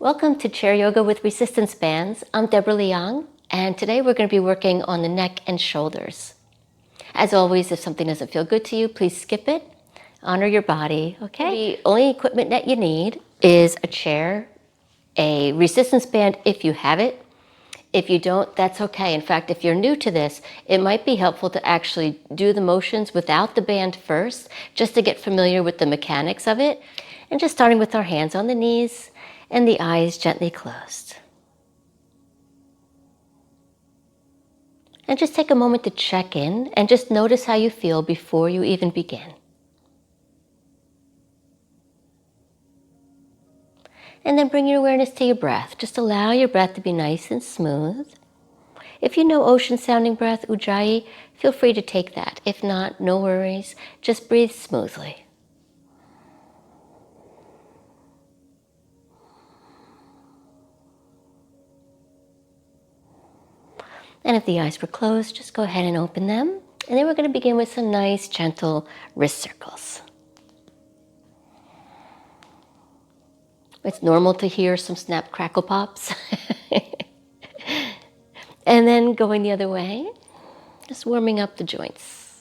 Welcome to Chair Yoga with Resistance Bands. I'm Deborah Liang, and today we're going to be working on the neck and shoulders. As always, if something doesn't feel good to you, please skip it. Honor your body, okay? The only equipment that you need is a chair, a resistance band if you have it. If you don't, that's okay. In fact, if you're new to this, it might be helpful to actually do the motions without the band first, just to get familiar with the mechanics of it. And just starting with our hands on the knees and the eyes gently closed. And just take a moment to check in and just notice how you feel before you even begin. And then bring your awareness to your breath. Just allow your breath to be nice and smooth. If you know ocean sounding breath, Ujjayi, feel free to take that. If not, no worries. Just breathe smoothly. And if the eyes were closed, just go ahead and open them. And then we're going to begin with some nice, gentle wrist circles. It's normal to hear some snap, crackle, pops. And then going the other way, just warming up the joints.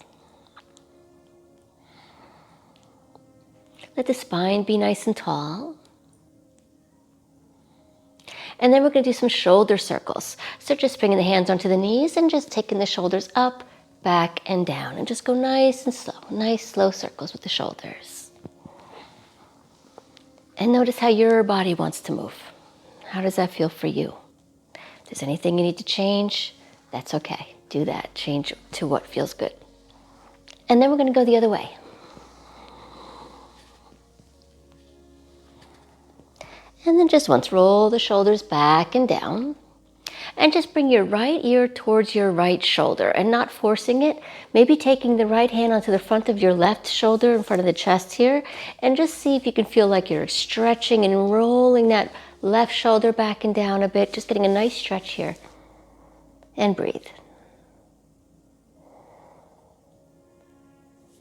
Let the spine be nice and tall. And then we're going to do some shoulder circles. So just bringing the hands onto the knees and just taking the shoulders up, back, and down. And just go nice and slow. Nice, slow circles with the shoulders. And notice how your body wants to move. How does that feel for you? If there's anything you need to change, that's okay. Do that. Change to what feels good. And then we're going to go the other way. And then just once, roll the shoulders back and down. And just bring your right ear towards your right shoulder and not forcing it. Maybe taking the right hand onto the front of your left shoulder in front of the chest here. And just see if you can feel like you're stretching and rolling that left shoulder back and down a bit. Just getting a nice stretch here. And breathe.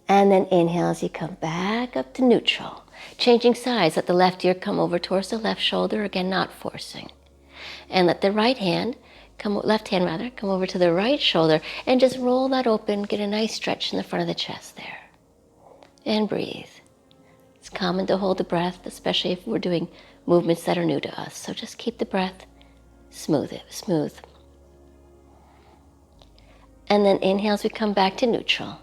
And then inhale as you come back up to neutral. Changing sides, let the left ear come over towards the left shoulder, again not forcing. And let the left hand come over to the right shoulder and just roll that open, get a nice stretch in the front of the chest there. And breathe. It's common to hold the breath, especially if we're doing movements that are new to us. So just keep the breath smooth. And then inhale as we come back to neutral.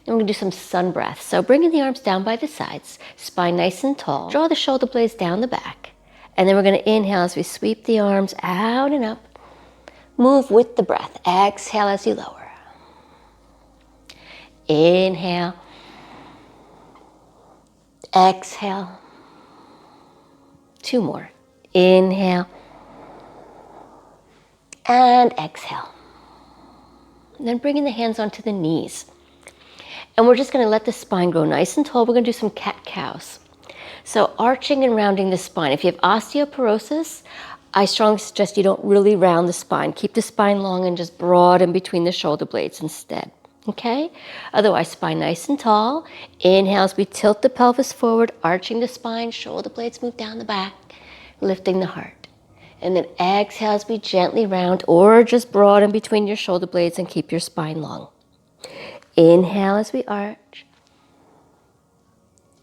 And we're going to do some sun breath. So bringing the arms down by the sides, spine nice and tall. Draw the shoulder blades down the back. And then we're going to inhale as we sweep the arms out and up. Move with the breath. Exhale as you lower. Inhale. Exhale. 2 more. Inhale. And exhale. And then bringing the hands onto the knees. And we're just going to let the spine grow nice and tall. We're going to do some cat-cows. So arching and rounding the spine. If you have osteoporosis, I strongly suggest you don't really round the spine. Keep the spine long and just broad in between the shoulder blades instead. Okay? Otherwise, spine nice and tall. Inhale as we tilt the pelvis forward, arching the spine, shoulder blades move down the back, lifting the heart. And then exhale as we gently round or just broad in between your shoulder blades and keep your spine long. Inhale as we arch.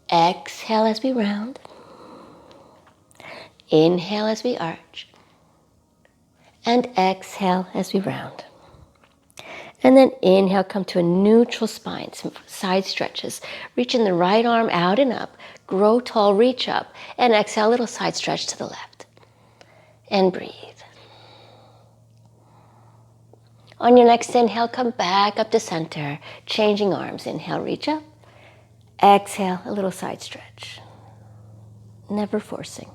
Exhale as we round. Inhale as we arch. And exhale as we round. And then inhale, come to a neutral spine, some side stretches. Reaching the right arm out and up. Grow tall, reach up. And exhale, a little side stretch to the left. And breathe. On your next inhale, come back up to center, changing arms. Inhale, reach up. Exhale, a little side stretch. Never forcing.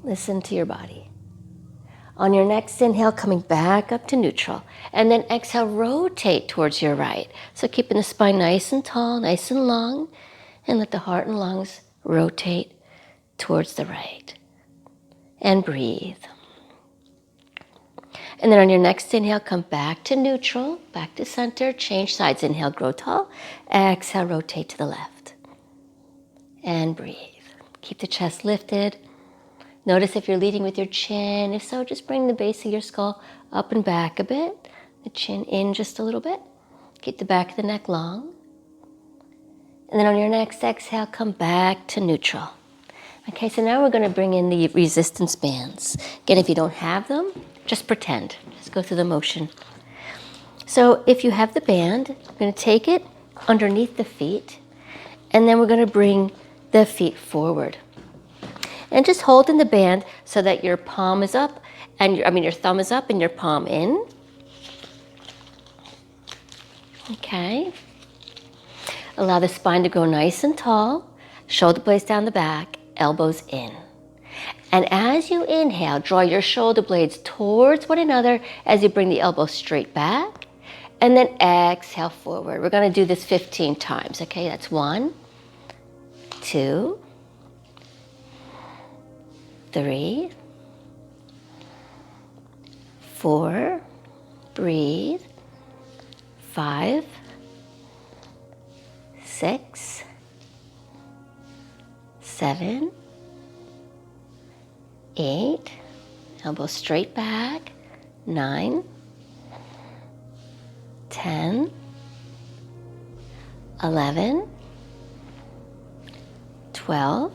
Listen to your body. On your next inhale, coming back up to neutral. And then exhale, rotate towards your right. So keeping the spine nice and tall, nice and long. And let the heart and lungs rotate towards the right. And breathe. And then on your next inhale, come back to neutral, back to center, change sides. Inhale, grow tall. Exhale, rotate to the left. And breathe. Keep the chest lifted. Notice if you're leading with your chin. If so, just bring the base of your skull up and back a bit. The chin in just a little bit. Keep the back of the neck long. And then on your next exhale, come back to neutral. Okay, so now we're going to bring in the resistance bands. Again, if you don't have them, just pretend. Just go through the motion. So if you have the band, we're going to take it underneath the feet, and then we're going to bring the feet forward. And just hold in the band so that your palm is up, and your thumb is up and your palm in. Okay. Allow the spine to grow nice and tall, shoulder blades down the back, elbows in. And as you inhale, draw your shoulder blades towards one another as you bring the elbows straight back. And then exhale forward. We're going to do this 15 times, okay? That's 1, 2, 3, 4, breathe, 5, 6, 7, 8, elbows straight back, 9, 10, 11, 12,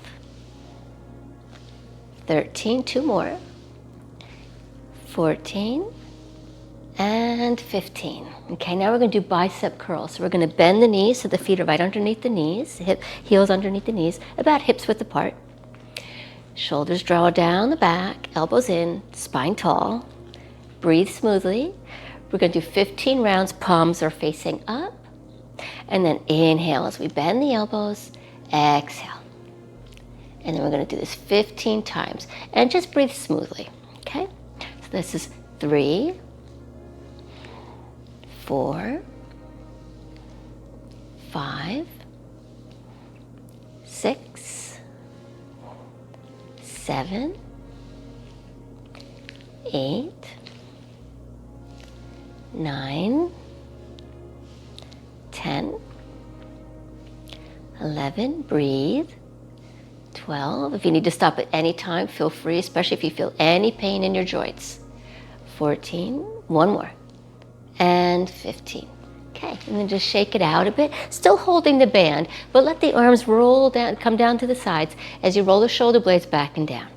13, 2 more, 14, and 15. Okay, now we're going to do bicep curls. So we're going to bend the knees so the feet are right underneath the knees, heels underneath the knees, about hips width apart. Shoulders draw down the back, elbows in, spine tall. Breathe smoothly. We're going to do 15 rounds, palms are facing up. And then inhale as we bend the elbows, exhale. And then we're going to do this 15 times. And just breathe smoothly, okay? So this is 3, 4, 5, 6, 7, 8, 9, 10, 11, breathe, 12. If you need to stop at any time, feel free, especially if you feel any pain in your joints. 14, one more, and 15. Okay, and then just shake it out a bit, still holding the band, but let the arms roll down, come down to the sides as you roll the shoulder blades back and down.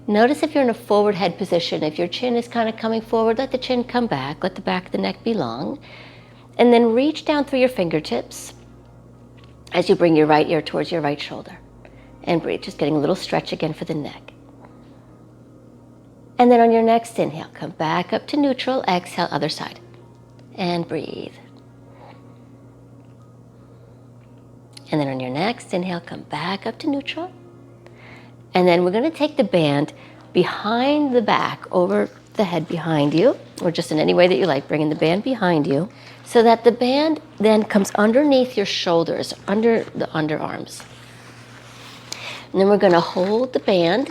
Notice if you're in a forward head position, if your chin is kind of coming forward, let the chin come back, let the back of the neck be long, and then reach down through your fingertips as you bring your right ear towards your right shoulder. And breathe, just getting a little stretch again for the neck. And then on your next inhale, come back up to neutral, exhale, other side. And breathe. And then on your next inhale, come back up to neutral. And then we're going to take the band behind the back, over the head behind you, or just in any way that you like, bringing the band behind you, so that the band then comes underneath your shoulders, under the underarms. And then we're going to hold the band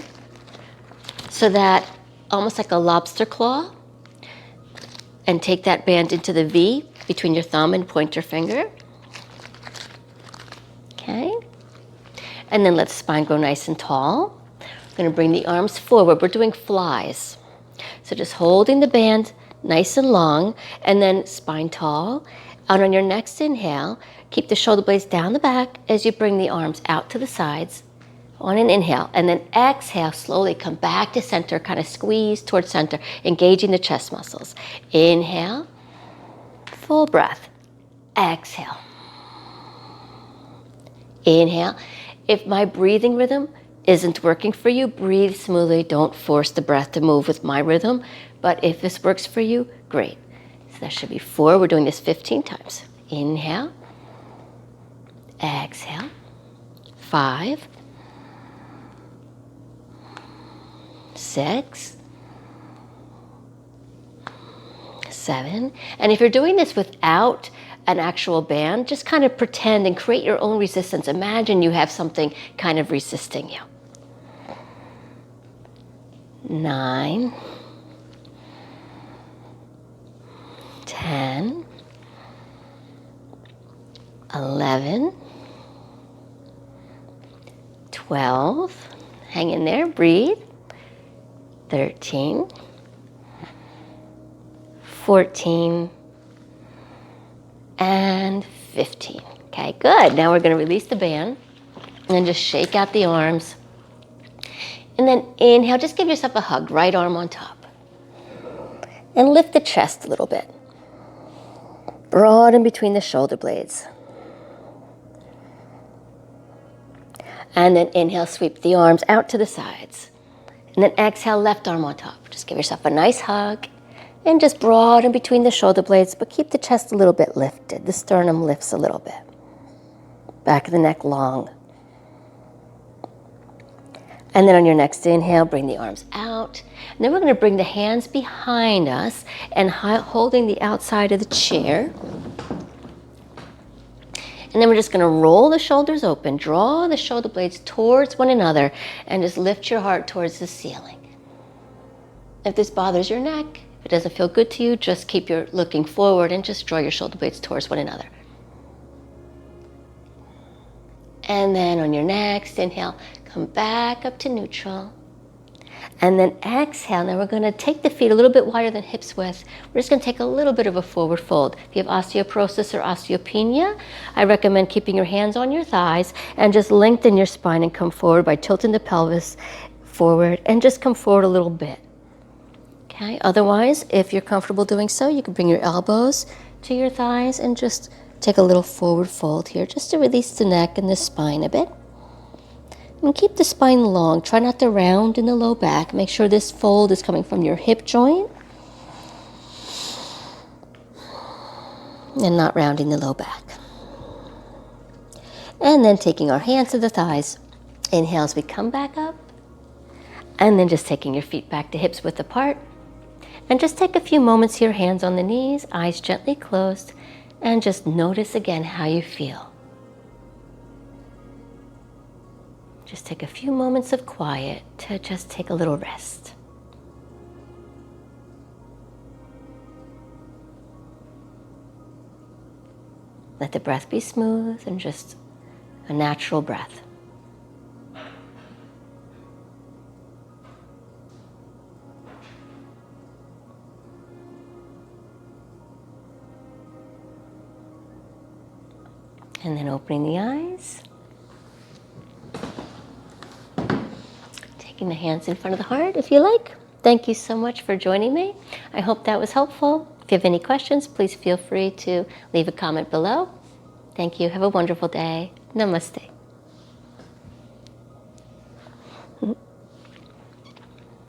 so that, almost like a lobster claw, and take that band into the V between your thumb and pointer finger. Okay. And then let the spine grow nice and tall. We're going to bring the arms forward. We're doing flies. So just holding the band nice and long, and then spine tall. And on your next inhale, keep the shoulder blades down the back as you bring the arms out to the sides on an inhale. And then exhale, slowly come back to center, kind of squeeze towards center, engaging the chest muscles. Inhale, full breath. Exhale. Inhale. If my breathing rhythm isn't working for you, breathe smoothly. Don't force the breath to move with my rhythm. But if this works for you, great. So that should be 4. We're doing this 15 times. Inhale. Exhale. 5, 6, 7. And if you're doing this without an actual band, just kind of pretend and create your own resistance. Imagine you have something kind of resisting you. 9, 10, 11, 12. Hang in there, breathe. 13, 14, and 15. Okay, good. Now we're going to release the band and then just shake out the arms. And then inhale, just give yourself a hug, right arm on top. And lift the chest a little bit. Broaden between the shoulder blades. And then inhale, sweep the arms out to the sides. And then exhale, left arm on top. Just give yourself a nice hug. And just broaden between the shoulder blades, but keep the chest a little bit lifted. The sternum lifts a little bit. Back of the neck long. And then on your next inhale, bring the arms out. And then we're going to bring the hands behind us and holding the outside of the chair. And then we're just going to roll the shoulders open, draw the shoulder blades towards one another, and just lift your heart towards the ceiling. If this bothers your neck, if it doesn't feel good to you, just keep your looking forward and just draw your shoulder blades towards one another. And then on your next inhale, come back up to neutral. And then exhale. Now we're going to take the feet a little bit wider than hips width. We're just going to take a little bit of a forward fold. If you have osteoporosis or osteopenia, I recommend keeping your hands on your thighs and just lengthen your spine and come forward by tilting the pelvis forward and just come forward a little bit. Okay. Otherwise, if you're comfortable doing so, you can bring your elbows to your thighs and just take a little forward fold here just to release the neck and the spine a bit. And keep the spine long. Try not to round in the low back. Make sure this fold is coming from your hip joint and not rounding the low back. And then taking our hands to the thighs. Inhale as we come back up. And then just taking your feet back to hips width apart. And just take a few moments here, hands on the knees, eyes gently closed, and just notice again how you feel. Just take a few moments of quiet to just take a little rest. Let the breath be smooth and just a natural breath. And then opening the eyes. Taking the hands in front of the heart if you like. Thank you so much for joining me. I hope that was helpful. If you have any questions, please feel free to leave a comment below. Thank you. Have a wonderful day. Namaste.